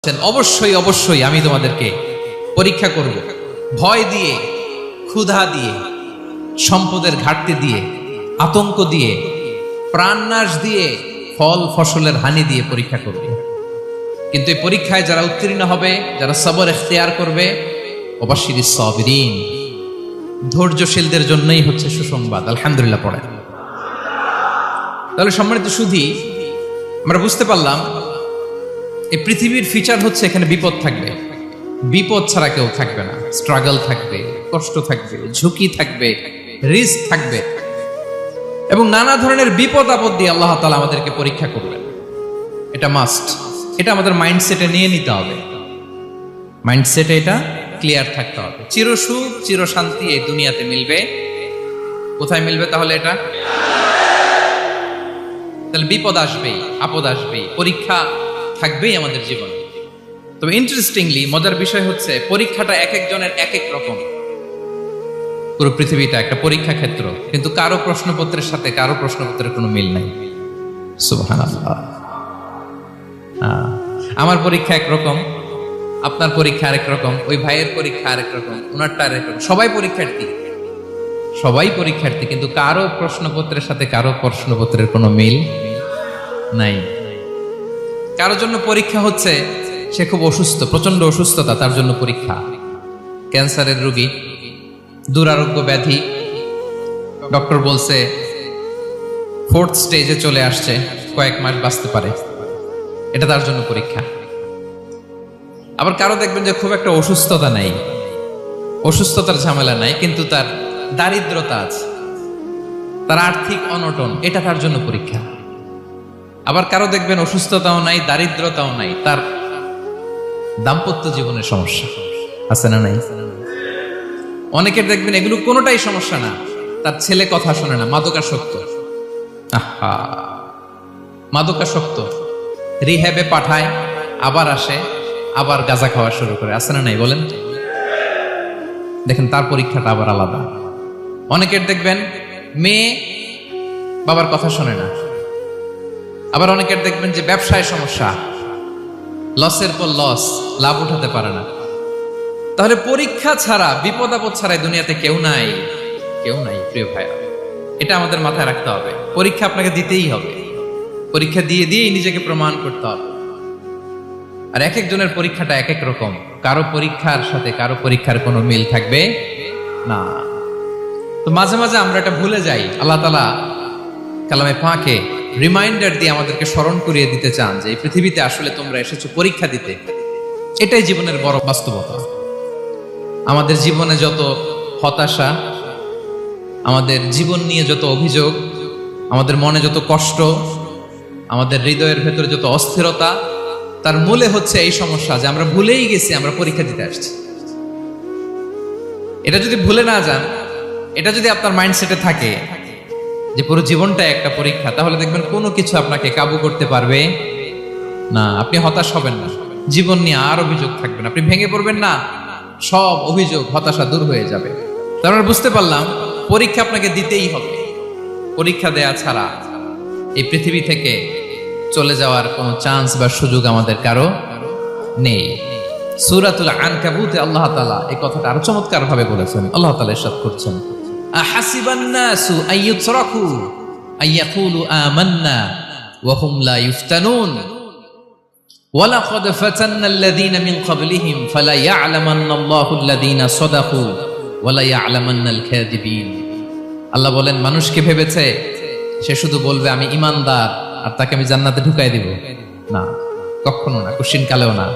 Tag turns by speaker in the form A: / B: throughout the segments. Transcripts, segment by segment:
A: অবশ্যই অবশ্যই আমি তোমাদেরকে পরীক্ষা করব, ভয় দিয়ে, ক্ষুধা দিয়ে, সম্পদের ঘাটতি দিয়ে, আতঙ্ক দিয়ে, প্রাণনাশ দিয়ে, ফল ফসলের হানি দিয়ে পরীক্ষা করব। কিন্তু এই পরীক্ষায় যারা উত্তীর্ণ হবে, যারা সবর ইখতিয়ার করবে, ওয়াবাশশিরিস সাবিরিন, ধৈর্যশীলদের জন্যই হচ্ছে সুসংবাদ। আলহামদুলিল্লাহ পড়েন। তাহলে সম্মানিত সুধী, আমরা বুঝতে পারলাম এই পৃথিবীর ফিচার হচ্ছে এখানে বিপদ থাকবে, বিপদ ছাড়া কেউ থাকবে না। স্ট্রাগল থাকবে, কষ্ট থাকবে, ঝুঁকি থাকবে, রিস্ক থাকবে, এবং নানা ধরনের বিপদ আপদ দিয়ে আল্লাহ তাআলা আমাদেরকে পরীক্ষা করবেন। এটা মাস্ট, এটা আমাদের মাইন্ডসেটে নিয়ে নিতে হবে। মাইন্ডসেটে এটা ক্লিয়ার থাকতে হবে। চিরসুখ চিরশান্তি এই দুনিয়াতে মিলবে, কোথায় মিলবে তাহলে? এটা তাহলে বিপদ আসবেই, আপদ আসবেই, পরীক্ষা থাকবেই আমাদের জীবনে। তবে ইন্টারেস্টিংলি মজার বিষয় হচ্ছে পরীক্ষাটা এক একজনের এক এক রকম। পুরো পৃথিবীটা একটা পরীক্ষা ক্ষেত্র, কিন্তু কারো প্রশ্নপত্রের সাথে কারো প্রশ্নপত্রের কোনো মিল নাই। সুবহানাল্লাহ। আমার পরীক্ষা একরকম, আপনার পরীক্ষা আরেক রকম, ওই ভাইয়ের পরীক্ষা আরেক রকম, ওনারটা আরেক রকম। সবাই পরীক্ষার্থী, সবাই পরীক্ষার্থী, কিন্তু কারো প্রশ্নপত্রের সাথে কারো প্রশ্নপত্রের কোনো মিল নাই। কারোর জন্য পরীক্ষা হচ্ছে সে খুব অসুস্থ, প্রচন্ড অসুস্থতা, তার জন্য পরীক্ষা। ক্যান্সারের রোগী, দুরারোগ্য ব্যাধি, ডক্টর বলছে 4th স্টেজে চলে আসছে, কয়েক মাস বাঁচতে পারে, এটা তার জন্য পরীক্ষা। আবার কারো দেখবেন যে খুব একটা অসুস্থতা নাই, অসুস্থতার ঝামেলা নাই, কিন্তু তার দারিদ্রতা আছে, তার আর্থিক অনটন, এটা তার জন্য পরীক্ষা। আবার কারো দেখবেন অসুস্থতাও নাই, দারিদ্রতাও নাই, তার দাম্পত্য জীবনের সমস্যা আছে না নাই? অনেকের দেখবেন এগুলো কোনোটাই সমস্যা না, তার ছেলে কথা শোনে না, মাদকাসক্ত। আহা, মাদকাসক্ত, রিহ্যাবে পাঠায়, আবার আসে, আবার গাঁজা খাওয়া শুরু করে, আছে না নাই বলেন? দেখেন তার পরীক্ষাটা আবার আলাদা। অনেকের দেখবেন মেয়ে বাবার কথা শোনে না। আবার অনেকের দেখবেন যে ব্যবসায় সমস্যা, লসের পর লস, লাভ উঠাতে পারে না। তাহলে পরীক্ষা ছাড়া, বিপদ আপদ ছাড়া দুনিয়াতে কেউ নাই, কেউ নাই প্রিয় ভাইরা। এটা আমাদের মাথায় রাখতে হবে। পরীক্ষা আপনাকে দিতেই হবে, পরীক্ষা দিয়ে দিয়েই নিজেকে প্রমাণ করতে হবে। আর এক একজনের পরীক্ষাটা এক এক রকম, কারো পরীক্ষার সাথে কারো পরীক্ষার কোনো মিল থাকবে না। তো মাঝে মাঝে আমরা এটা ভুলে যাই। আল্লাহ তাআলা কালামে পাকে রিমাইন্ডার দিয়ে আমাদেরকে স্মরণ করিয়ে দিতে চান যে এই পৃথিবীতে আসলে তোমরা এসেছো পরীক্ষা দিতে। এটাই জীবনের বড় বাস্তবতা। আমাদের জীবনে যত হতাশা, আমাদের জীবন নিয়ে যত অভিযোগ, আমাদের মনে যত কষ্ট, আমাদের হৃদয়ের ভেতরে যত অস্থিরতা, তার মূলে হচ্ছে এই সমস্যা যে আমরা ভুলেই গেছি আমরা পরীক্ষা দিতে আসছি। এটা যদি ভুলে না যান, এটা যদি আপনার মাইন্ডসেটে থাকে যে পুরো জীবনটা একটা পরীক্ষা, তাহলে দেখবেন কোনো কিছু আপনাকে কাবু করতে পারবে না। আপনি হতাশ হবেন না, জীবন নিয়ে আর অভিযোগ থাকবে না, আপনি ভেঙে পড়বেন না, সব অভিযোগ হতাশা দূর হয়ে যাবে। তার মানে বুঝতে পারলাম পরীক্ষা আপনাকে দিতেই হবে। পরীক্ষা দেয়া ছাড়া এই পৃথিবী থেকে চলে যাওয়ার কোনো চান্স বা সুযোগ আমাদের কারো নেই। সূরাতুল আনকাবুতে আল্লাহ তাআলা এই কথাটা আরো চমৎকার ভাবে বলেছেন। আল্লাহ তাআলা ইরশাদ করছেন, আহাসিবান নাসু আইয়ুতরাকু আইয়াকুলু আমান্না ওয়া হুম লা ইফতানুন ওয়ালাকাদ ফাতান্নাল্লাযীনা মিন ক্বাবলিহিম ফালা ইয়া'লামান্নাল্লাহু আল্লাযীনা সাদাকু ওয়া লা ইয়া'লামান্নাল কাযিবিন। আল্লাহ বলেন, মানুষকে ভেবেছে সে শুধু বলবে আমি ঈমানদার আর তাকে আমি জান্নাতে ঢুকাই দিব? না, কখনো না, কোশ্চিন কালেও না।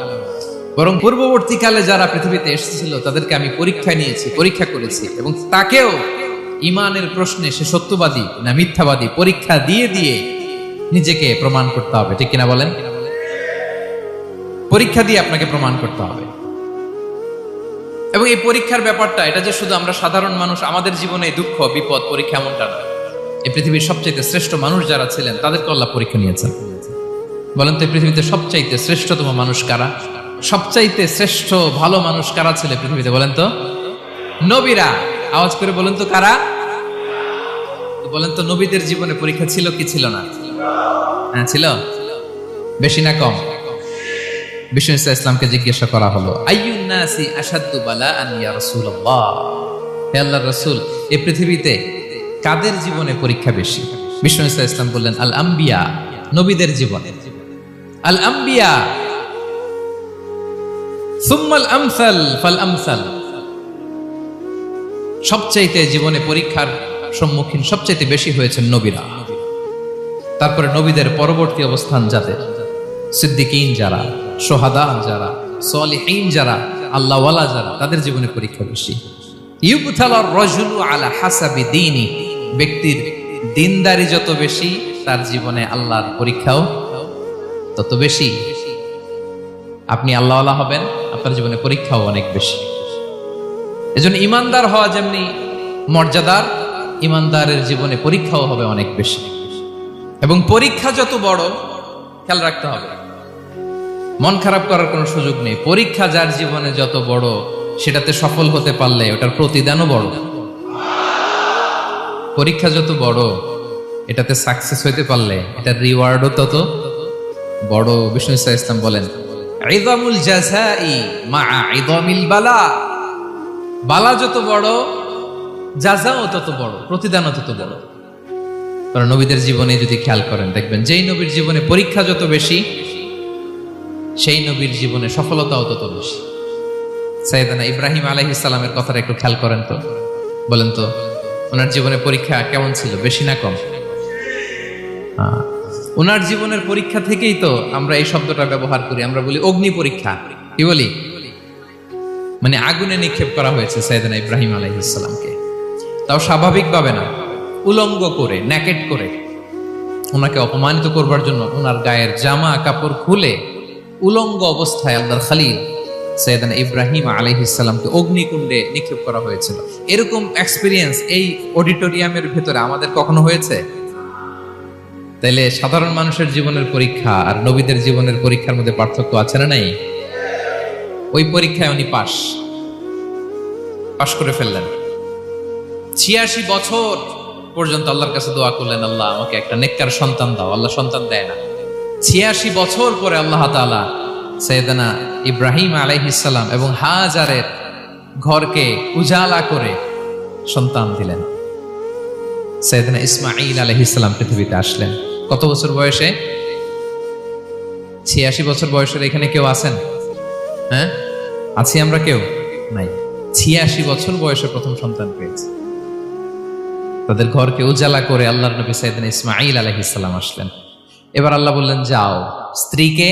A: বরং পূর্ববর্তী কালে যারা পৃথিবীতে এসেছিল তাদেরকে আমি পরীক্ষায় নিয়েছি, পরীক্ষা করেছি, এবং তাকেও ঈমানের প্রশ্নে সে সত্যবাদী না মিথ্যাবাদী পরীক্ষা দিয়ে দিয়ে নিজেকে প্রমাণ করতে হবে। ঠিক কিনা বলেন? পরীক্ষা দিয়ে আপনাকে প্রমাণ করতে হবে। এবং এই পরীক্ষার ব্যাপারটা, এটা যে শুধু আমরা সাধারণ মানুষ আমাদের জীবনে দুঃখ বিপদ পরীক্ষা এমনটা নয়। এই পৃথিবীর সবচাইতে শ্রেষ্ঠ মানুষ যারা ছিলেন তাদেরকে আল্লাহ পরীক্ষা নিয়েছেন। বলেন তো এই পৃথিবীতে সবচাইতে শ্রেষ্ঠতম মানুষ কারা? সবচাইতে শ্রেষ্ঠ ভালো মানুষ কারা ছিল পৃথিবীতে? বলেন তো নবীরা। আওয়াজ করে বলেন তো কারা? বলেন তো নবীদের জীবনে পরীক্ষা ছিল কি ছিল না? হ্যাঁ ছিল। বেশি না কম? বিষ্ণু ইসলামকে জিজ্ঞাসা করা হলো, আইয়ুন নাসি আশাদ্দু বালাআন ইয়া রাসূলুল্লাহ, হে আল্লাহর রাসূল, এই পৃথিবীতে কাদের জীবনে পরীক্ষা বেশি? বিষ্ণু ইসলাম বললেন, আল আম্বিয়া, নবীদের জীবনে। আল আম্বিয়া সুম্মাল আমসাল ফাল আমসাল, সবচাইতে জীবনে পরীক্ষার সম্মুখীন সবচাইতে বেশি হয়েছেন নবীরা। তারপরে নবীদের পরবর্তী অবস্থান যাদের, সিদ্দিকীন যারা, সোহাদা যারা, সালিহীন যারা, আল্লাহওয়ালা যারা, তাদের জীবনে পরীক্ষা বেশি। ইউবতালার রাজুলু আলা হাসাবি দীনি, ব্যক্তির দিনদারি যত বেশি, তার জীবনে আল্লাহর পরীক্ষাও তত বেশি। আপনি আল্লাহওয়ালা হবেন, আপনার জীবনে পরীক্ষাও অনেক বেশি। এজন্য ইমানদার হওয়া যেমনি মর্যাদার, ইমানদারের জীবনে পরীক্ষাও হবে অনেক বেশি। এবং পরীক্ষা যত বড়, খেয়াল রাখতে হবে, মন খারাপ করার কোনো সুযোগ নেই। পরীক্ষা যার জীবনে যত বড়, সেটাতে সফল হতে পারলে ওটার প্রতিদানও বড়। পরীক্ষা যত বড়, এটাতে সাকসেস হইতে পারলে এটার রিওয়ার্ডও তত বড়। বিষ্ণু ইসলাম বলেন, ইযামুল জাযাই মাআ ইযামিল বালা, বালা যত বড়, জাযাও তত বড়, প্রতিদানও তত বড়। কারণ নবীদের জীবনে যদি খেয়াল করেন, দেখবেন যেই নবীর জীবনে পরীক্ষা যত বেশি, সেই নবীর জীবনে সফলতাও তত বেশি। সাইয়েদনা ইব্রাহিম আলাইহিস সালামের কথাটা একটু খেয়াল করেন তো, বলেন তো, ওনার জীবনে পরীক্ষা কেমন ছিল, বেশি না কম? ওনার জীবনের পরীক্ষা থেকেই তো আমরা এই শব্দটা ব্যবহার করি। আমরা বলি অগ্নি পরীক্ষা। কি বলি? মানে আগুনে নিক্ষেপ করা হয়েছে সাইয়েদনা ইব্রাহিম আলাইহিস সালামকে, তাও স্বাভাবিকভাবে না, উলঙ্গ করে, ন্যাকেট করে, ওনাকে অপমানিত করবার জন্য ওনার গায়ের জামা কাপড় খুলে উলঙ্গ অবস্থায় আল্লাহর খলিল সাইয়েদনা ইব্রাহিম আলাইহিস সালামকে অগ্নিকুণ্ডে নিক্ষেপ করা হয়েছিল। এরকম এক্সপেরিয়েন্স এই অডিটোরিয়ামের ভেতরে আমাদের কখনো হয়েছে? তাইলে সাধারণ মানুষের জীবনের পরীক্ষা আর নবীদের জীবনের পরীক্ষার মধ্যে পার্থক্য আছে না নাই? ওই পরীক্ষায় উনি পাশ করে ফেললেন। ৮৬ বছর পর্যন্ত আল্লাহর কাছে দোয়া করলেন, আল্লাহ আমাকে একটা নেককার সন্তান দাও। আল্লাহ সন্তান দেয় না। ৮৬ বছর পরে আল্লাহ তাআলা সাইয়েদনা ইব্রাহিম আলাইহিস সালাম এবং হাজারের ঘরকে উজালা করে সন্তান দিলেন। সাইয়েদনা ইসমাঈল আলাইহিস সালাম পৃথিবীতে আসলেন কত বছর বয়সে? ৮৬ বছর বয়সের এখানে কেউ আছেন? হ্যাঁ, আছি আমরা? কেউ নাই। ৮৬ বছর বয়সে প্রথম সন্তান পেয়েছে। তাদের ঘরকে উজালা করে আল্লাহর নবী সাইয়েদনা ইসমাঈল আলাইহিস সালাম আসলেন। এবার আল্লাহ বললেন, যাও স্ত্রীকে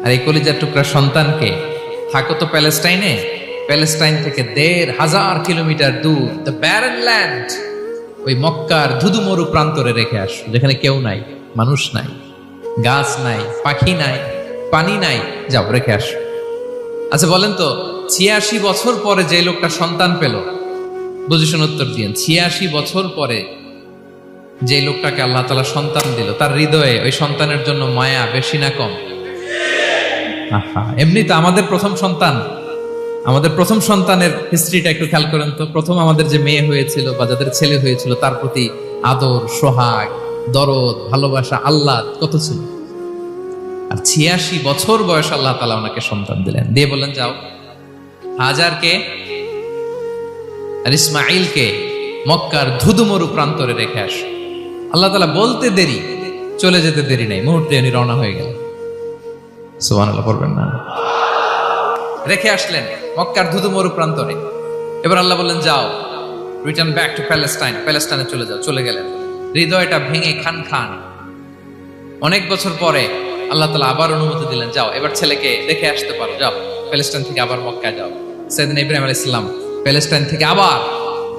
A: আর এই কলিজার টুকরা সন্তানকে, থাকো তো প্যালেস্টাইনে, প্যালেস্টাইন থেকে ১৫০০ কিলোমিটার দূর, দ্য ব্যারেন ল্যান্ড, ওই মক্কার ধুধুমরু প্রান্তরে রেখে আস, যেখানে কেউ নাই, মানুষ নাই, গাছ নাই, পাখি নাই, পানি নাই, যাও রেখে আস। আচ্ছা বলেন তো, ৮৬ বছর পরে যে লোকটা সন্তান পেল, বুঝেছেন উত্তর দিয়েন, ৮৬ বছর পরে যে লোকটাকে আল্লাহ তাআলা সন্তান দিল, তার হৃদয়ে ওই সন্তানের জন্য মায়া বেশি না কম? এমনি তো আমাদের প্রথম সন্তানের হিস্ট্রিটা একটু খেয়াল করেন তো। প্রথম আমাদের যে মেয়ে হয়েছিল বা যাদের ছেলে হয়েছিল, তার প্রতি আদর, সোহাগ, দরদ, ভালোবাসা, আল্লাহ কত ছিল। আর ৮৬ বছর বয়স আল্লাহ তাআলা ওনাকে সন্তান দিলেন, দিয়ে বললেন, যাও হাজারকে আর ইসমাঈলকে মক্কার ধুধুমরু প্রান্তরে রেখে আস। আল্লাহ তাআলা বলতে দেরি, চলে যেতে দেরি নাই, মুহূর্তে উনি রওনা হয়ে গেলেন। সুবহানাল্লাহ পড়বেন না? রেখে আসলেন মক্কার ধুধুমরু প্রান্তরে। এবার আল্লাহ বললেন, যাও রিটার্ন ব্যাক টু প্যালেস্টাইন, প্যালেস্টাইনে চলে যাও। চলে গেলেন, হৃদয়টা ভেঙে খান খান। অনেক বছর পরে আল্লাহ তাআলা আবার অনুমতি দিলেন, যাও এবার ছেলেকে দেখে আসতে পারো, যাও প্যালেস্টাইন থেকে আবার মক্কায় যাও। সাইয়েদনা ইব্রাহিম আলাইহিস সালাম প্যালেস্টাইন থেকে আবার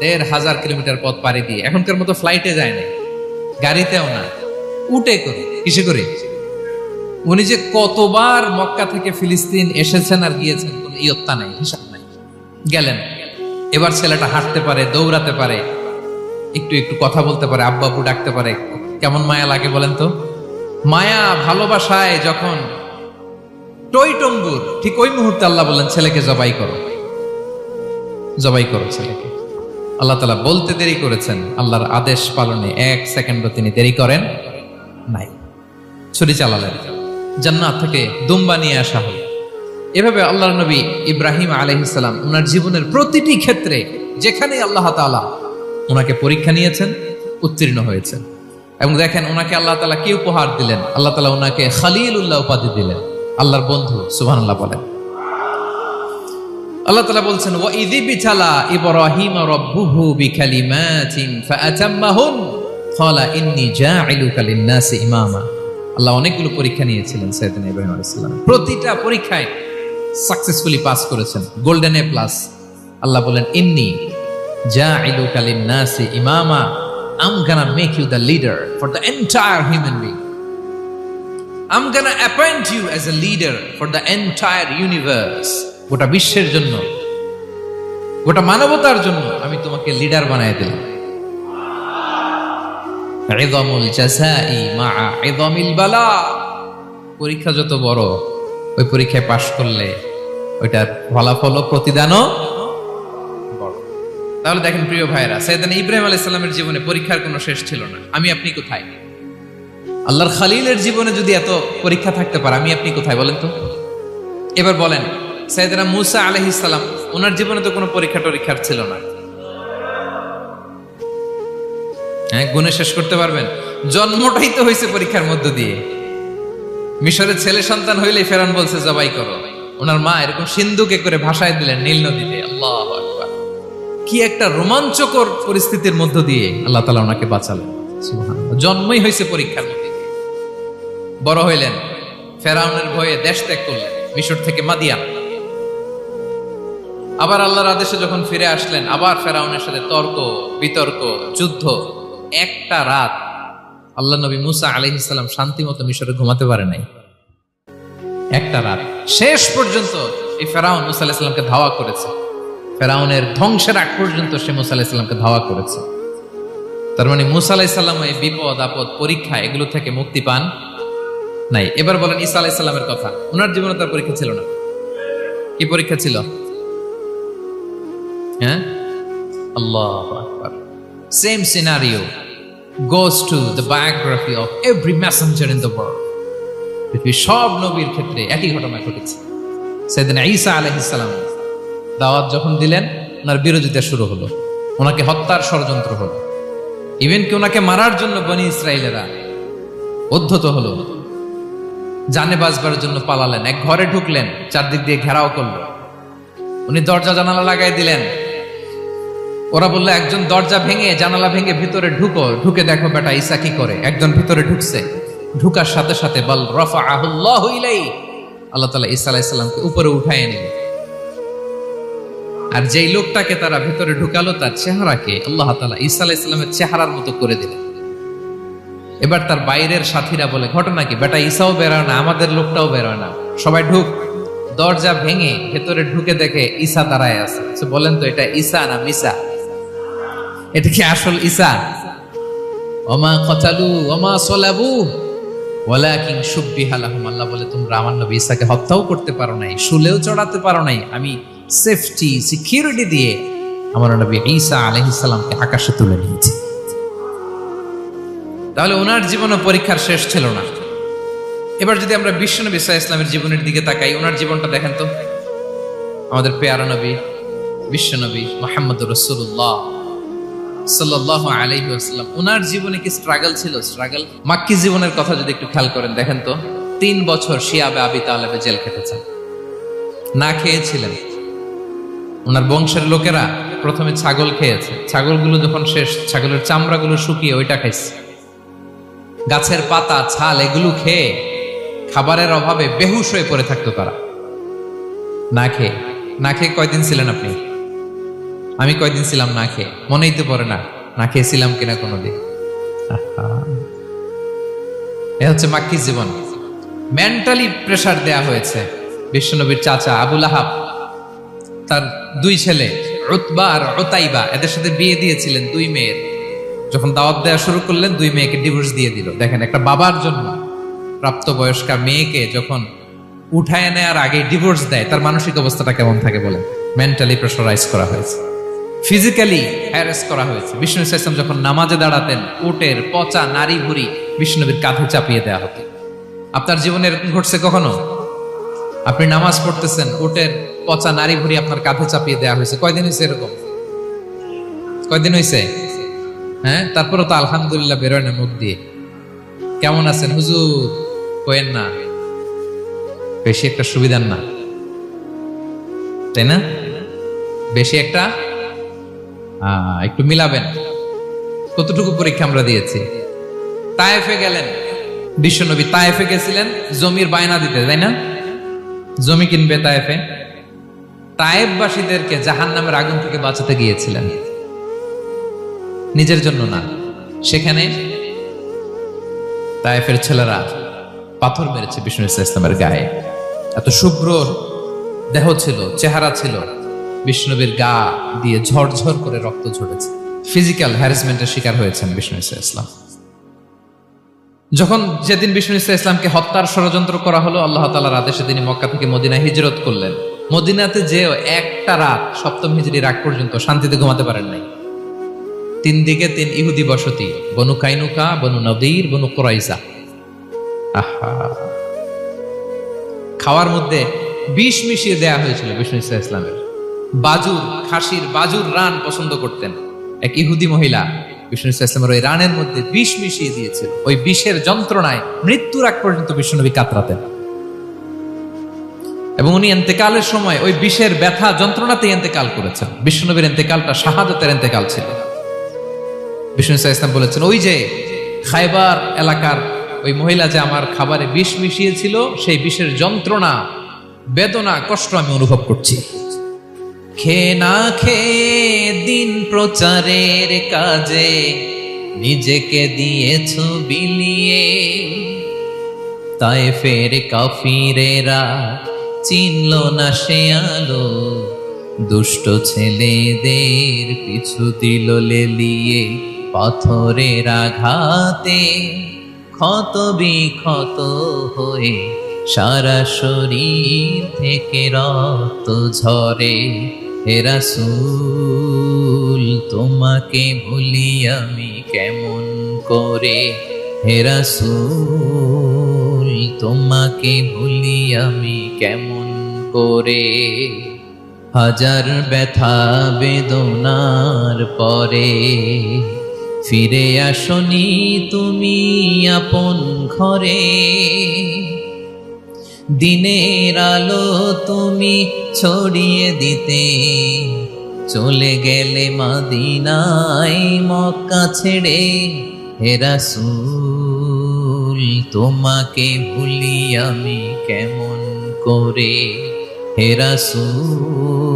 A: ১৫০০ কিলোমিটার পথ পাড়ি দিয়ে, এখনকার মতো ফ্লাইটে যায় না, গাড়িতেও না, উটে করে। কিসে করে? উনি যে কতবার মক্কা থেকে ফিলিস্তিন এসেছেন আর গিয়েছেন, কোন ইয়ত্তা নাই, হিসাব নাই। গেলেন, এবার ছেলেটা হাঁটতে পারে, দৌড়াতে পারে, একটু একটু কথা বলতে পারে, আব্বু আব্বু ডাকতে পারে। কেমন মায়া লাগে বলেন তো? মায়া ভালোবাসায় যখন টইটম্বুর, ঠিক ওই মুহূর্তে আল্লাহ বললেন, ছেলেকে জবাই করো, জবাই করো ছেলেকে। আল্লাহ তাআলা বলতে দেরি করেছেন, আল্লাহর আদেশ পালনে ১ সেকেন্ডও তিনি দেরি করেন নাই। ছুরি চালালেন, জান্নাত থেকে দুম্বা নিয়ে আসা হলো। এভাবে আল্লাহর নবী ইব্রাহিম আলাইহিস সালাম ওনার জীবনের প্রতিটি ক্ষেত্রে যেখানে আল্লাহ তাআলা ওনাকে পরীক্ষা নিয়েছেন, উত্তীর্ণ হয়েছেন। এবং দেখেন ওনাকে আল্লাহ তাআলা কি উপহার দিলেন, আল্লাহ তাআলা ওনাকে খলিলুল্লাহ উপাধি দিলেন, আল্লাহর বন্ধু। সুবহানাল্লাহ বলেন। আল্লাহ তাআলা বলছেন ওয়া ইযি বিতালা ইব্রাহিম রাব্বুহু বিকালিমাতিন ফাআতাম্মাহুন ক্বালা ইন্নী জাঈলুকা লিন-নাসি ইমামা। আল্লাহ অনেকগুলো পরীক্ষা নিয়েছিলেন সাইয়েদনা ইব্রাহিম আলাইহিস সালাম, প্রতিটা পরীক্ষায় সাকসেসফুলি পাস করেছেন, গোল্ডেন এ প্লাস। আল্লাহ বলেন ইন্নী জাঈলুকা লিন-নাসি ইমামা, I'm gonna make you the leader for the entire human being. I'm gonna appoint you as a leader for the entire universe. গোটা বিশ্বের জন্য, গোটা মানবতার জন্য আমি তোমাকে লিডার বানায় দিলাম। ইযামুল জাযাই মা'a ইযামিল বালা। পরীক্ষা যত বড়, ওই পরীক্ষায় পাশ করলে ওইটার ফলাফল ও প্রতিদানও বড়। তাহলে দেখেন প্রিয় ভাইরা, সাইয়েদনা ইব্রাহিম আলাইহিস সালামের জীবনে পরীক্ষার কোনো শেষ ছিল না। আমি আপনি কোথায়? আল্লাহর খলিলের জীবনে যদি এত পরীক্ষা থাকতে পারে, আমি আপনি কোথায় বলেন তো? এবার বলেন, সাইয়েদনা মূসা আলাইহিস সালাম ওনার জীবনে তো কোনো পরীক্ষার ছিল না। হ্যাঁ, গুণে শেষ করতে পারবেন? জন্মটাই তো হয়েছে পরীক্ষার মধ্য দিয়ে। মিশরের ছেলে সন্তান হইলেই ফেরাউন বলছে জবাই করো। ওনার মা এরকম সিন্ধুকে করে ভাসায় দিলেন নীল নদীতে। আল্লাহু আকবার! কি একটা রোমাঞ্চকর পরিস্থিতির মধ্য দিয়ে আল্লাহ তাআলা ওনাকে বাঁচালেন। সুবহানাল্লাহ। জন্মই হয়েছে পরীক্ষার মধ্যে দিয়ে। বড় হইলেন, ফেরাউনের ভয়ে দেশ ত্যাগ করলেন, মিশর থেকে মাদিয়ান। আবার আল্লাহর আদেশে যখন ফিরে আসলেন, আবার ফেরাউনের সাথে তর্ক বিতর্ক, যুদ্ধ। একটা রাত আল্লাহ নবী মুসা আলাইহিস সালাম শান্তি মতো মিশরে ঘুমাতে পারে নাই। একটা রাত। শেষ পর্যন্ত এই ফেরাউন মুসা আলাইহিস সালামকে ধাওয়া করেছে। ফেরাউনের ধ্বংসের আগ পর্যন্ত সে মুসা আলাইহিস সালামকে ধাওয়া করেছে। তার মানে মুসা আলাইহিস সালাম এই বিপদ আপদ পরীক্ষা এগুলো থেকে মুক্তি পান নাই। এবার বলেন ঈসা আলাইহিস সালামের কথা। ওনার জীবনে তার পরীক্ষা ছিল না। কি পরীক্ষা ছিল? হ্যাঁ, আল্লাহু আকবার। Same scenario goes to the biography of every messenger in the world. পৃথিবীর সব নবীর ক্ষেত্রে একই ঘটনা ঘটেছে। সাইয়েদনা ঈসা আলাইহিস সালাম দাওয়াত যখন দিলেন, ওনার বিরোধিতা শুরু হলো, ওনাকে হত্যার ষড়যন্ত্র হলো। ইভেন কি ওনাকে মারার জন্য বনি ইসরাইলেরা উদ্ধত হলো, জানে বাঁচবার জন্য পালালেন। এক ঘরে ঢুকলেন, চারদিক দিয়ে ঘেরাও করলো। উনি দরজা জানালা লাগাই দিলেন। ওরা বললো একজন দরজা ভেঙে জানালা ভেঙে ভিতরে ঢুকে দেখো বেটা ঈসা কি করে। একজন ভিতরে ঢুকছে, ঢুকার সাথে সাথে বল রাফাআহুল্লাহু ইলাইহি, আল্লাহ তাআলা ঈসা আলাইহিস সালামকে উপরে উঠায় নিলেন। আর যেই লোকটাকে তারা ভিতরে ঢুকালো, তার চেহারাকে আল্লাহ তাআলা ঈসা আলাইহিস সালামের চেহারার মতো করে দিলেন। এবার তার বাইরের সাথীরা বলে ঘটনা কি? বেটা ঈসাও বেরোয় না, আমাদের লোকটাও বেরোয় না, সবাই ঢুক। দরজা ভেঙে ভেতরে ঢুকে দেখে ঈসা দাঁড়ায় আছে। বলেন তো এটা ঈসা না মিসা? এটা কি আসল ঈসা? ওমা কতালু ওমা সলাবু ওয়ালাকিন শুব্বিহা লাহুম। আল্লাহ বলে তোমরা আমার নবী ঈসাকে হত্যাও করতে পারো নাই, শুলেও চড়াতে পারো নাই। আমি সেফটি সিকিউরিটি দিয়ে আমার নবী ঈসা আলাইহিস সালামকে আকাশে তুলে নিয়েছি। তাহলে ওনার জীবনে পরীক্ষার শেষ ছিল না। এবার যদি আমরা বিশ্বনবী সাল্লাল্লাহু আলাইহি ওয়াসাল্লামের জীবনের দিকে তাকাই, ওনার জীবনটা দেখেন তো। আমাদের পেয়ারা নবী বিশ্বনবী মুহাম্মদুর রাসূলুল্লাহ সাল্লাল্লাহু আলাইহি ওয়াসাল্লাম, ওনার জীবনে কি স্ট্রাগল ছিল? স্ট্রাগল। মাক্কি জীবনের কথা যদি একটু খেয়াল করেন, দেখেন তো 3 বছর শিয়াবে আবি তালেবে জেল খেটেছেন, না খেয়েছিলেন। ওনার বংশের লোকেরা প্রথমে ছাগল খেয়েছে, ছাগলগুলো যখন শেষ, ছাগলের চামড়াগুলো শুকিয়ে ওইটা খাইছে। গাছের পাতা ছাল এগুলো খেয়ে খাবারের অভাবে বেহুশ হয়ে পড়ে থাকতো তারা। না খেয়ে কয়দিন ছিলেন আপনি? আমি কয়দিন ছিলাম না খেয়ে? মনেই তো পড়ে না, না খেয়েছিলাম কিনা কোনোদিন। এ হচ্ছে মাক্কি জীবন। মেন্টালি প্রেসার দেয়া হয়েছে। বিশ্বনবীর চাচা আবুল আহাব, তার 2 ছেলে উতবা আর উতাইবা, এদের সাথে বিয়ে দিয়েছিলেন 2 মেয়ের। যখন দাওয়াত দেওয়া শুরু করলেন, 2 মেয়েকে ডিভোর্স দিয়ে দিল। দেখেন, একটা বাবার জন্য প্রাপ্তবয়স্কা মেয়েকে যখন উঠায় নেয়ার আগে ডিভোর্স দেয়, তার মানসিক অবস্থাটা কেমন থাকে বলেন? মেন্টালি প্রেসারাইজ করা হয়েছে, ফিজিক্যালি হ্যারাস করা হয়েছে। বিষ্ণু ইসলাম যখন নামাজে দাঁড়াতেন, উটের পচা নারী ভুড়ি বিষ্ণুনবীর কাঁধে চাপিয়ে দেওয়া হতো। আপনার জীবনে এরকম ঘটছে কখনো? আপনি নামাজ পড়তেছেন, উটের পচা নারী ভুঁড়ি আপনার কাঁধে চাপিয়ে দেওয়া হয়েছে। কয়দিন হয়েছে এরকম? কয়দিন হয়েছে? হ্যাঁ, তারপরে তো আলহামদুলিল্লাহ বেরোয় না মুখ দিয়ে। কেমন আছেন হুজুর? কয়েন না, বেশি একটা সুবিধার না, তাই না? বেশি একটা একটু মিলাবেন। কতটুকু পরীক্ষা আমরা দিয়েছি। তায়েফে গেলেন বিশ্বনবী, তায়েফে গেছিলেন জমির বায়না দিতে, তাই না? জমি কিনবে তায়েফে। তায়েফবাসীদেরকে জাহান্নামের আগুন থেকে বাঁচাতে গিয়েছিলেন, নিজের জন্য না। সেখানে তায়েফের ছেলেরা পাথর মেরেছে বিষ্ণু ইসলামের গায়ে। এত শুভ্র দেহ ছিল, চেহারা ছিল, বিষ্ণুবীর গা দিয়ে ঝরঝর করে রক্ত ঝরেছে। ফিজিক্যাল হ্যারাসমেন্টের শিকার হয়েছেন বিষ্ণু ইসলাম। যখন যেদিন বিষ্ণু ইসলামকে হত্যার ষড়যন্ত্র করা হলো, আল্লাহ তাআলার আদেশে তিনি মক্কা থেকে মদিনায় হিজরত করলেন। মদিনাতে যেও একটা রাত, সপ্তম হিজরির আগ পর্যন্ত শান্তিতে ঘুমাতে পারেন নাই। 3 দিকে 3 ইহুদি বসতি, বনু কাইনুকা, বনু নদীর, বনু কুরাইজা। আহা, খাওয়ার মধ্যে বিষ মিশিয়ে দেয়া হয়েছিল বিষ্ণু ইসলামের। বাজুর, খাসির বাজুর রান পছন্দ করতেন। এক ইহুদি মহিলা বিষ্ণু ইসলামের ওই রানের মধ্যে বিষ মিশিয়ে দিয়েছিল। ওই বিষের যন্ত্রণায় মৃত্যুর আগ পর্যন্ত বিষ্ণুনবী কাতরাতেন, এবং উনি ইন্তেকালের সময় ওই বিষের ব্যথা যন্ত্রণাতে ইন্তেকাল করেছেন। বিষ্ণুনবীর ইন্তেকালটা শাহাদাতের ইন্তেকাল ছিল। বিষ্ণু ইসলাম বলেছেন, ওই যে খায়বার এলাকার ওই মহিলা যে আমার খাবারে বিষ মিশিয়েছিল, সেই বিষের যন্ত্রণা, বেদনা, কষ্ট আমি অনুভব করছি। খেয়ে না খেয়ে দিন প্রচারের কাজে নিজেকে দিয়েছ বিলিয়ে, তায়েফের কাফিরেরা চিনল না সে আলো, দুষ্ট ছেলেদের পিছু দিল লেলিয়ে, পাথরের আঘাতে ক্ষত বিক্ষত হয়ে সারা শরীর থেকে রক্ত ঝরে। হে রাসূল তোমাকে ভুলি আমি কেমন করে, হে রাসূল তোমাকে ভুলি আমি কেমন করে। হাজার ব্যথা বেদনার পরে ফিরে আসনি তুমি আপন ঘরে, দিনের আলো তুমি ছড়িয়ে দিতে চলে গেলে মদিনায় মক্কা ছেড়ে। হে রাসূল তোমাকে ভুলি আমি কেমন করে, হে রাসূল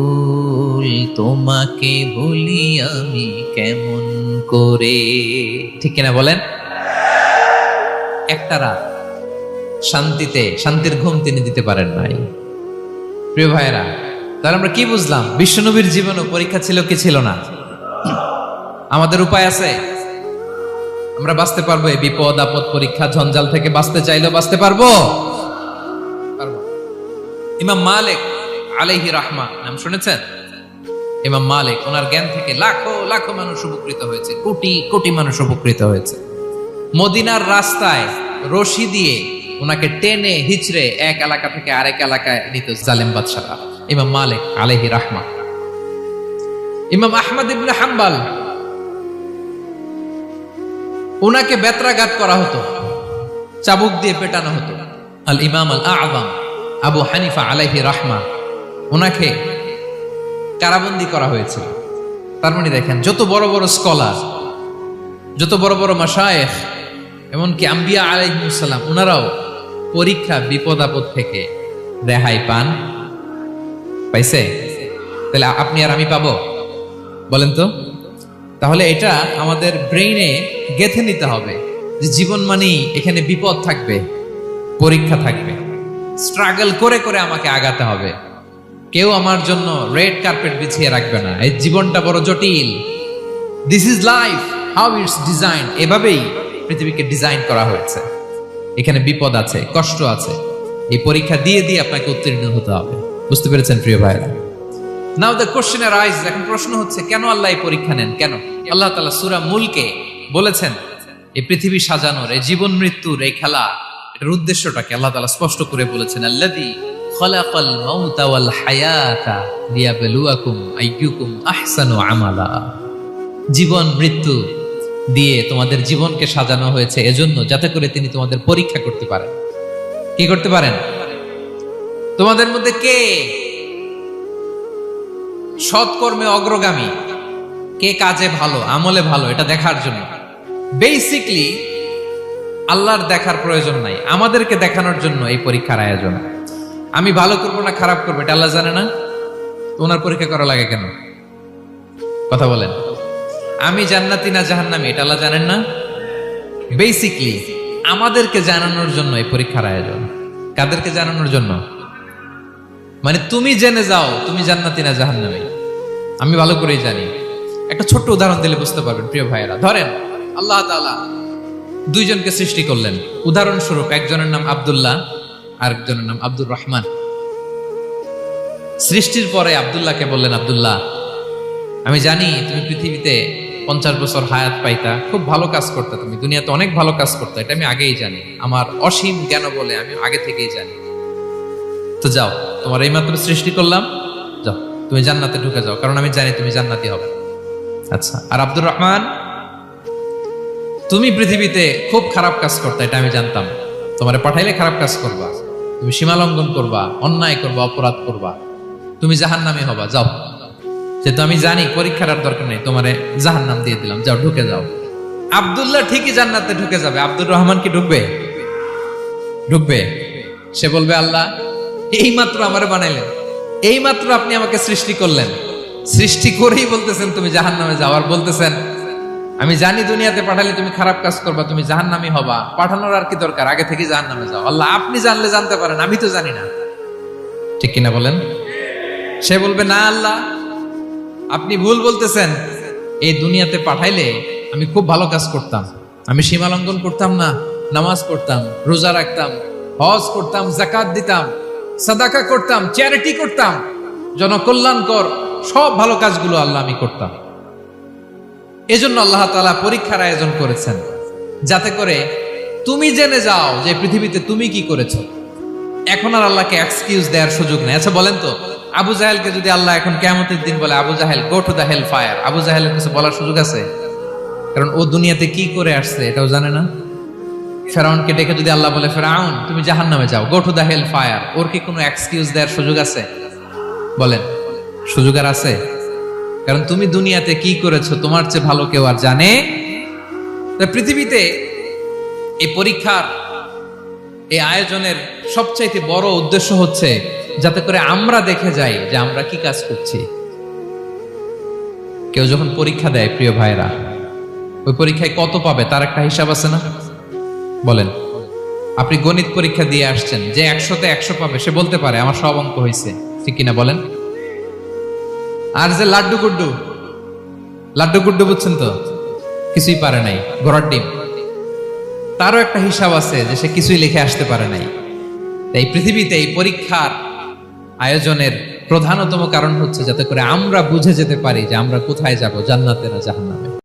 A: তোমাকে ভুলি আমি কেমন করে। ঠিক কিনা বলেন? একটা রাত শান্তিতে, শান্তির ঘুম তিনি দিতে পারেন নাই। প্রিয় ভাইয়েরা, তাহলে আমরা কি বুঝলাম? বিশ্বনবীর জীবনে পরীক্ষা ছিল কি ছিল না? আমাদের উপায় আছে? আমরা বাঁচতে পারবো এই বিপদ আপদ পরীক্ষা ঝঞ্ঝাল থেকে? বাঁচতে চাইলেও বাঁচতে পারবো? ইমাম মালিক আলাইহি রাহমা নাম শুনেছেন? ইমাম মালিক, ওনার জ্ঞান থেকে লাখো লাখো মানুষ উপকৃত হয়েছে, কোটি কোটি মানুষ উপকৃত হয়েছে। মদিনার রাস্তায় রশি দিয়ে ওনাকে টেনে হিচড়ে এক এলাকা থেকে আরেক এলাকায় নিত জালেম বাদশারা। ইমাম মালিক আলাইহি রাহমা। ইমাম আহমদ ইবনে হাম্বল, ওনাকে বেত্রাঘাত করা হতো, চাবুক দিয়ে পেটানো হতো। আল ইমাম আল আযম আবু হানিফা আলাইহি রাহমা, ওনাকে কারাবন্দী করা হয়েছিল। তার মানে দেখেন, যত বড় বড় স্কলার, যত বড় বড় মাশায়েখ, এমনকি আম্বিয়া আলাইহিস সালাম, ওনারাও পরীক্ষা বিপদ আপদ থেকে রেহাই পান। পাইছে? তাহলে আপনি আর আমি পাবো? বলেন তো। তাহলে এটা আমাদের ব্রেইনে গেঁথে নিতে হবে যে জীবন মানেই এখানে বিপদ থাকবে, পরীক্ষা থাকবে, স্ট্রাগল করে করে আমাকে আগাতে হবে। কেউ আমার জন্য রেড কার্পেট বিছিয়ে রাখবে না। এই জীবনটা বড় জটিল। This is life, how it's design. এভাবেই পৃথিবীকে ডিজাইন করা হয়েছে। এখানে বিপদ আছে, কষ্ট আছে। এই পরীক্ষা দিয়ে দিয়ে আপনাকে উত্তীর্ণ হতে হবে। বুঝতে পেরেছেন প্রিয় ভাইরা? নাও দ্য কোশ্চেন আরাইজ, এখন প্রশ্ন হচ্ছে, কেন আল্লাহ এই পরীক্ষা নেন? কেন? আল্লাহ তাআলা সূরা মুলকে বলেছেন, এই পৃথিবী সাজানোর, এই জীবন মৃত্যুর এই খেলা, এটার উদ্দেশ্যটাকে আল্লাহ তাআলা স্পষ্ট করে বলেছেন, আল্লাযী খালাকাল মাউতা ওয়াল হায়াতা লিয়াবলুয়াকুম আইয়ুকুম আহসানু আমালা। জীবন মৃত্যু দিয়ে তোমাদের জীবনকে সাজানো হয়েছে এজন্য, যাতে করে তিনি তোমাদের পরীক্ষা করতে পারেন। কি করতে পারেন? তোমাদের মধ্যে কে সৎকর্মে অগ্রগামী, কে কাজে ভালো, আমলে ভালো, এটা দেখার জন্য। বেসিকলি আল্লাহর দেখার প্রয়োজন নাই, আমাদেরকে দেখানোর জন্য এই পরীক্ষার আয়োজন। আমি ভালো করবো না খারাপ করবো এটা আল্লাহ জানে না? ওনার পরীক্ষা করা লাগে কেন? কথা বলেন। আমি জান্নাতি না জাহান্নামী এটা আল্লাহ জানেন না? বেসিকলি আমাদেরকে জানানোর জন্য এই পরীক্ষার আয়োজন। কাদেরকে জানানোর জন্য? মানে তুমি জেনে যাও তুমি জান্নাতি না জাহান্নামী। আমি ভালো করেই জানি। একটা ছোট্ট উদাহরণ দিলে বুঝতে পারবেন প্রিয় ভাইয়েরা। ধরেন আল্লাহ তাআলা দুইজনকে সৃষ্টি করলেন। উদাহরণস্বরূপ একজনের নাম আব্দুল্লাহ আর একজনের নাম আব্দুর রহমান। সৃষ্টির পরে আব্দুল্লাহকে বললেন, আব্দুল্লাহ আমি জানি তুমি পৃথিবীতে 50 বছর হায়াত পাইতা, খুব ভালো কাজ করতে, তুমি দুনিয়াতে অনেক ভালো কাজ করতে, এটা আমি আগেই জানি, আমার অসীম জ্ঞান বলে আমি আগে থেকেই জানি। তো যাও, তোমার এইমাত্র সৃষ্টি করলাম, যাও তুমি জান্নাতে ঢুকে যাও, কারণ আমি জানি তুমি জান্নাতি হবে। আচ্ছা, আর আব্দুর রহমান তুমি পৃথিবীতে খুব খারাপ কাজ করতে, এটা আমি জানতাম, তোমারে পাঠাইলে খারাপ কাজ করবা, তুমি সীমা লঙ্ঘন করবা, অন্যায় করবা, অপরাধ করবা, তুমি জাহান্নামী হবা, যাও। যেহেতু আমি জানি পরীক্ষার আর দরকার নেই, তোমারে জাহান্নাম দিয়ে দিলাম, যাও ঢুকে যাও। আব্দুল্লাহ ঠিকই জান্নাতে ঢুকে যাবে, আব্দুর রহমান কি ঢুকবে? ঢুকবে। সে বলবে, আল্লাহ এইমাত্র আমারে বানাইলেন, এইমাত্র আপনি আমাকে সৃষ্টি করলেন, সৃষ্টি করেই বলতেছেন তুমি জাহান্নামে যাও, আর বলতেছেন আমি জানি দুনিয়াতে পাঠালে তুমি খারাপ কাজ করবা, তুমি জাহান্নামী হবা, পাঠানোর আর কি দরকার, আগে থেকে জাহান্নামে যাও। আল্লাহ আপনি জানলে জানতে পারেন, আমি তো জানি না। ঠিক কিনা বলেন? সে বলবে, না আল্লাহ আপনি ভুল বলতেছেন, এই দুনিয়াতে পাঠাইলে আমি খুব ভালো কাজ করতাম, আমি সীমা লঙ্ঘন করতাম না, নামাজ পড়তাম, রোজা রাখতাম, হজ করতাম, যাকাত দিতাম, সাদাকা করতাম, চ্যারিটি করতাম, জনকল্যাণকর সব ভালো কাজগুলো আল্লাহ আমি করতাম। এজন্য আল্লাহ তাআলা পরীক্ষার আয়োজন করেছেন, যাতে করে তুমি জেনে যাও যে পৃথিবীতে তুমি কি করেছো। এখন আর আল্লাহকে এক্সকিউজ দেওয়ার সুযোগ নেই। আচ্ছা বলেন তো, আবু জাহেলকে যদি আল্লাহ এখন কিয়ামতের দিন বলে, Abu Jahl go to the hell fire, Abu জাহেলের কিছু বলার সুযোগ আছে? কারণ ও দুনিয়াতে কি করে আসছে এটাও জানে না। ফেরাউনকে ডেকে যদি আল্লাহ বলে, ফেরাউন তুমি জাহান্নামে যাও, go to the hell fire, ওর কি কোনো এক্সকিউজ দেওয়ার সুযোগ আছে? বলেন, সুযোগ আর আছে? কারণ তুমি দুনিয়াতে কি করেছো তোমার চেয়ে ভালো কেউ আর জানে? পৃথিবীতে এই পরীক্ষার এই আয়োজনের সবচাইতে বড় উদ্দেশ্য হচ্ছে যাতে করে আমরা দেখে যাই যে আমরা কি কাজ করছি। কেউ যখন পরীক্ষা দেয় প্রিয় ভাইরা, ওই পরীক্ষায় কত পাবে তার একটা হিসাব আছে না? বলেন, আপনি গণিত পরীক্ষা দিয়ে আসছেন, যে 100তে 100 পাবে সে বলতে পারে আমার সব অঙ্ক হয়েছে, ঠিক কিনা বলেন? আর যে লাড্ডু গুড্ডু বুঝছেন তো, কিছুই পারে নাই, ঘোড়ার ডিম, তারও একটা হিসাব আছে যে সে কিছুই লিখে আসতে পারে নাই। তাই পৃথিবীতে এই পরীক্ষার আয়োজনের প্রধানতম কারণ হচ্ছে যাতে করে আমরা বুঝে যেতে পারি যে আমরা কোথায় যাব, জান্নাতে না জাহান্নামে।